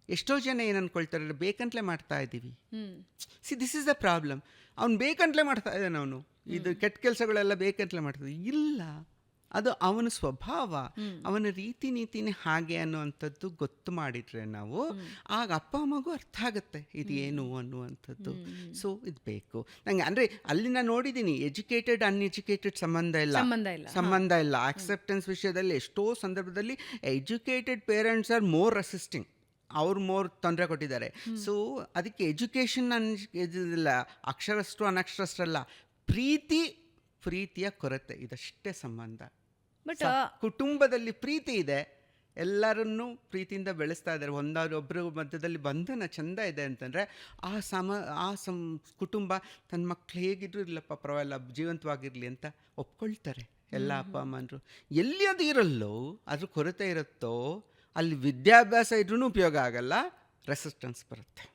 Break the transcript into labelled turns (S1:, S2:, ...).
S1: ಎಷ್ಟೋ ಜನ ಏನು ಅಂದ್ಕೊಳ್ತಾರೆ, ಬೇಕಂತಲೇ ಮಾಡ್ತಾ ಇದ್ದೀವಿ. This is the problem. ಅವ್ನು ಬೇಕಂತಲೇ ಮಾಡ್ತಾ ಇದ್ದಾನೆ, ಅವನು ಇದು ಕೆಟ್ಟ ಕೆಲಸಗಳೆಲ್ಲ ಬೇಕಂತಲೇ ಮಾಡ್ತಾ ಇಲ್ಲ. ಅದು ಅವನ ಸ್ವಭಾವ, ಅವನ ರೀತಿ ನೀತಿನೇ ಹಾಗೆ ಅನ್ನುವಂಥದ್ದು ಗೊತ್ತು ಮಾಡಿಟ್ರೆ ನಾವು, ಆಗ ಅಪ್ಪ ಅಮ್ಮಗೂ ಅರ್ಥ ಆಗುತ್ತೆ ಇದು ಏನು ಅನ್ನುವಂಥದ್ದು. ಸೊ ಇದು ಬೇಕು ನಂಗೆ. ಅಂದರೆ ಅಲ್ಲಿ ನಾನು ನೋಡಿದ್ದೀನಿ, ಎಜುಕೇಟೆಡ್ ಅನ್ಎಜುಕೇಟೆಡ್ ಸಂಬಂಧ ಇಲ್ಲ. ಆಕ್ಸೆಪ್ಟೆನ್ಸ್ ವಿಷಯದಲ್ಲಿ ಎಷ್ಟೋ ಸಂದರ್ಭದಲ್ಲಿ educated parents are more resisting, ಅವ್ರು ಮೋರ್ ತೊಂದರೆ ಕೊಟ್ಟಿದ್ದಾರೆ. ಸೊ ಅದಕ್ಕೆ ಎಜುಕೇಷನ್ ಇದಿಲ್ಲ, ಅಕ್ಷರಷ್ಟು ಅನಕ್ಷರಷ್ಟಲ್ಲ, ಪ್ರೀತಿಯ ಕೊರತೆ, ಇದಷ್ಟೇ ಸಂಬಂಧ. ಬಟ್ ಕುಟುಂಬದಲ್ಲಿ ಪ್ರೀತಿ ಇದೆ, ಎಲ್ಲರನ್ನೂ ಪ್ರೀತಿಯಿಂದ ಬೆಳೆಸ್ತಾ ಇದ್ದಾರೆ, ಒಂದೊಬ್ಬರ ಮಧ್ಯದಲ್ಲಿ ಬಂಧನ ಚಂದ ಇದೆ ಅಂತಂದರೆ ಕುಟುಂಬ ತನ್ನ ಮಕ್ಳು ಹೇಗಿದ್ರು ಇರಲಪ್ಪ ಪರವಾಗಿಲ್ಲ, ಜೀವಂತವಾಗಿರಲಿ ಅಂತ ಒಪ್ಕೊಳ್ತಾರೆ ಎಲ್ಲ ಅಪ್ಪ ಅಮ್ಮನರು. ಎಲ್ಲಿ ಅದು ಇರಲ್ಲೋ, ಅದ್ರ ಕೊರತೆ ಇರುತ್ತೋ ಅಲ್ಲಿ ವಿದ್ಯಾಭ್ಯಾಸ ಇದ್ರೂ ಉಪಯೋಗ ಆಗಲ್ಲ, ರೆಸಿಸ್ಟೆನ್ಸ್ ಬರುತ್ತೆ.